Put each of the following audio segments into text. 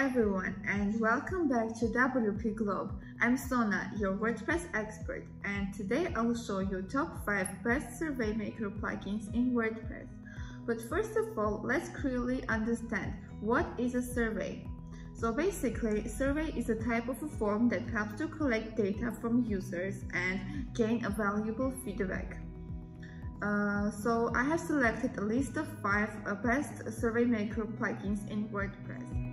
everyone, and welcome back to WP Globe. I'm Sona, your WordPress expert, and today I will show you top 5 best survey maker plugins in WordPress. But first of all, let's clearly understand what is a survey. So basically, survey is a type of a form that helps to collect data from users and gain a valuable feedback. So I have selected a list of 5 best survey maker plugins in WordPress.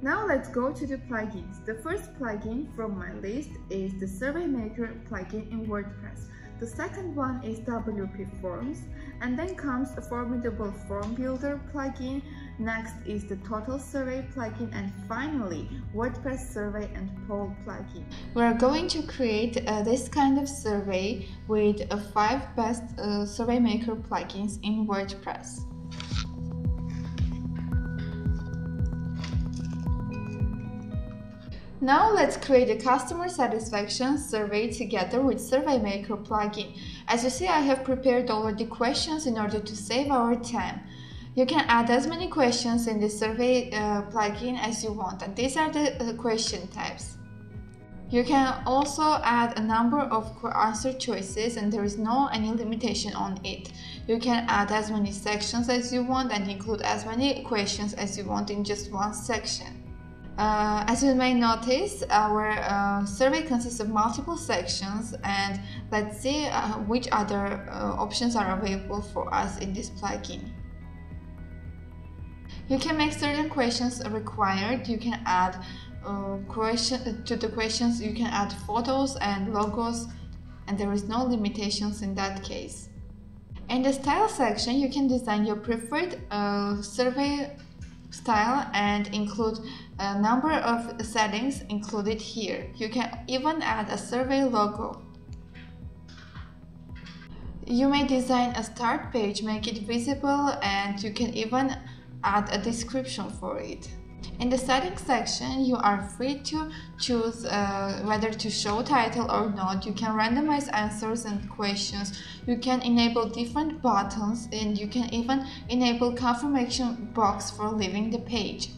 Now let's go to the plugins. The first plugin from my list is the Survey Maker plugin in WordPress. The second one is WP Forms, and then comes a Formidable Form Builder plugin. Next is the Total Survey plugin, and finally WordPress Survey and Poll plugin. We are going to create this kind of survey with 5 best Survey Maker plugins in WordPress. Now let's create a customer satisfaction survey together with Survey Maker plugin. As you see, I have prepared already questions in order to save our time. You can add as many questions in the survey plugin as you want, and these are the question types. You can also add a number of answer choices, and there is no any limitation on it. You can add as many sections as you want and include as many questions as you want in just one section. As you may notice, our survey consists of multiple sections, and let's see which other options are available for us in this plugin. You can make certain questions required. You can add to the questions, you can add photos and logos, and there is no limitations in that case. In the style section, you can design your preferred survey style and include a number of settings included here. You can even add a survey logo. You may design a start page, make it visible, and you can even add a description for it. In the settings section, you are free to choose whether to show title or not. You can randomize answers and questions. You can enable different buttons, and you can even enable confirmation box for leaving the page.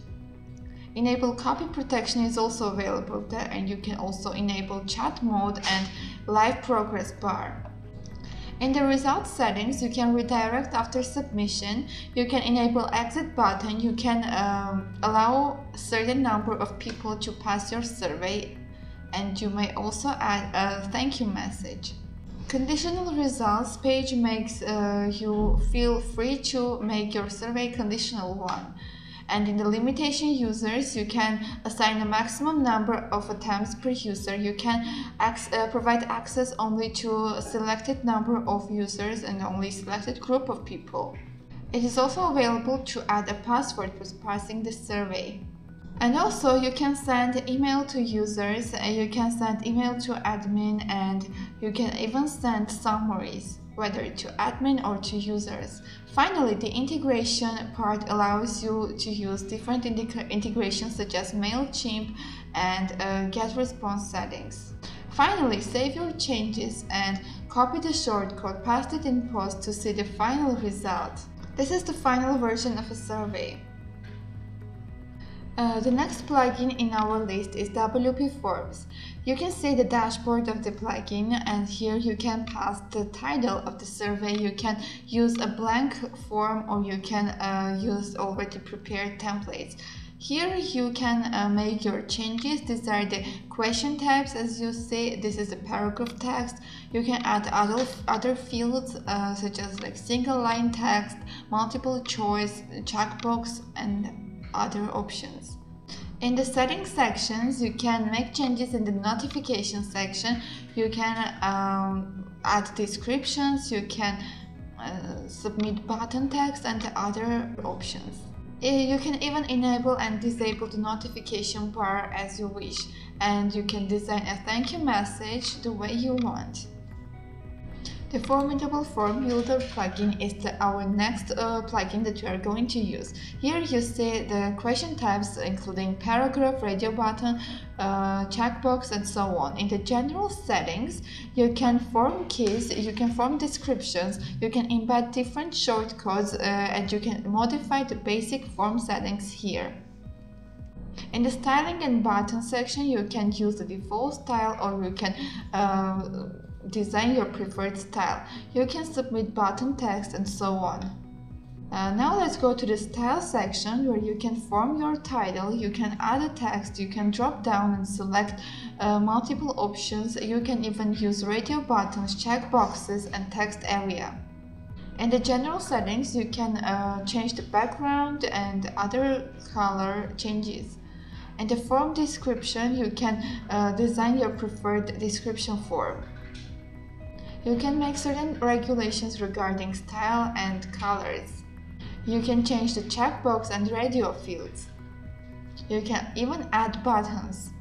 Enable copy protection is also available there, and you can also enable chat mode and live progress bar. In the results settings, you can redirect after submission. You can enable exit button. You can allow a certain number of people to pass your survey, and you may also add a thank you message. Conditional results page makes you feel free to make your survey conditional one. And in the limitation users, you can assign a maximum number of attempts per user. You can provide access only to a selected number of users and only selected group of people. It is also available to add a password for passing the survey. And also you can send email to users, you can send email to admin, and you can even send summaries, whether to admin or to users. Finally, the integration part allows you to use different integrations such as MailChimp and GetResponse settings. Finally, save your changes and copy the shortcode, paste it in post to see the final result. This is the final version of a survey. The next plugin in our list is WP Forms. You can see the dashboard of the plugin, and here you can pass the title of the survey. You can use a blank form, or you can use already prepared templates. Here you can make your changes. These are the question types. As you see, this is the paragraph text. You can add other fields such as like single line text, multiple choice, checkbox, and other options. In the settings sections, you can make changes in the notification section. You can add descriptions, you can submit button text and the other options. You can even enable and disable the notification bar as you wish, and you can design a thank you message the way you want. The Formidable Form Builder plugin is our next plugin that we are going to use. Here you see the question types including paragraph, radio button, checkbox and so on. In the general settings, you can form keys, you can form descriptions, you can embed different shortcodes and you can modify the basic form settings here. In the styling and button section, you can use the default style or you can design your preferred style. You can submit button text and so on. Now let's go to the style section where you can form your title, you can add a text, you can drop down and select multiple options. You can even use radio buttons, check boxes and text area. In the general settings, you can change the background and other color changes. In the form description, you can design your preferred description form. You can make certain regulations regarding style and colors. You can change the checkbox and radio fields. You can even add buttons.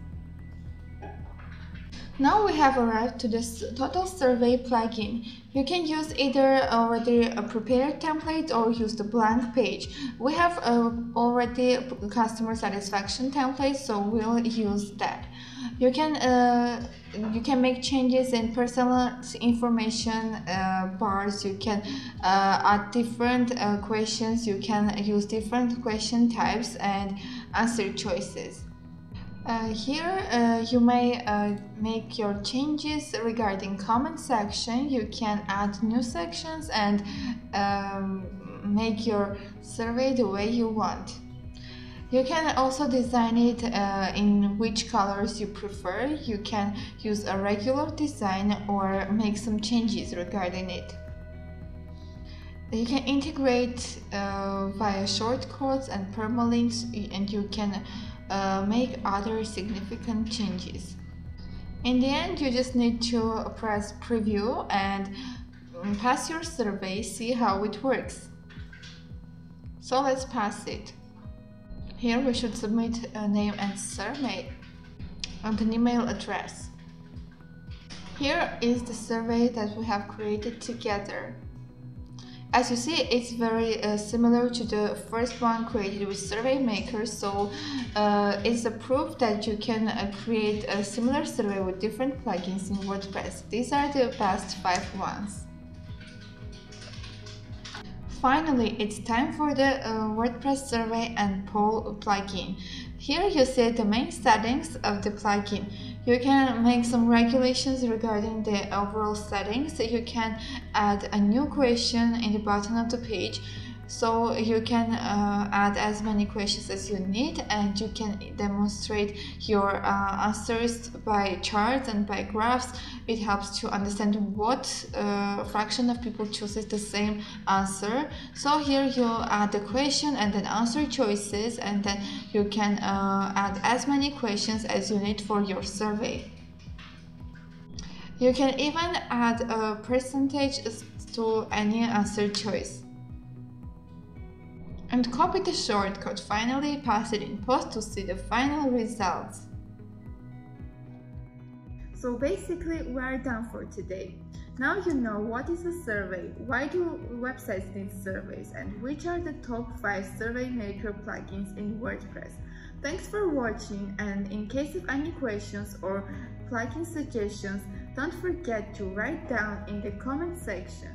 Now we have arrived to this Total Survey plugin. You can use either already a prepared template or use the blank page. We have already customer satisfaction template, so we'll use that. You can make changes in personal information bars. You can add different questions. You can use different question types and answer choices. Here you may make your changes regarding comment section. You can add new sections and make your survey the way you want. You can also design it in which colors you prefer. You can use a regular design or make some changes regarding it. You can integrate via shortcuts and permalinks, and you can make other significant changes. In the end, you just need to press preview and pass your survey, see how it works. So let's pass it. Here we should submit a name and surname and an email address. Here is the survey that we have created together. As you see, it's very similar to the first one created with Survey Maker, so it's a proof that you can create a similar survey with different plugins in WordPress. These are the past 5 ones. Finally, it's time for the WordPress survey and poll plugin. Here you see the main settings of the plugin. You can make some regulations regarding the overall settings. You can add a new question in the bottom of the page, so you can add as many questions as you need, and you can demonstrate your answers by charts and by graphs. It helps to understand what fraction of people chooses the same answer. So here you add the question and then answer choices, and then you can add as many questions as you need for your survey. You can even add a percentage to any answer choice. And copy the shortcut. Finally, pass it in post to see the final results. So basically, we are done for today. Now you know what is a survey, why do websites need surveys, and which are the top 5 Survey Maker plugins in WordPress. Thanks for watching, and in case of any questions or plugin suggestions, don't forget to write down in the comment section.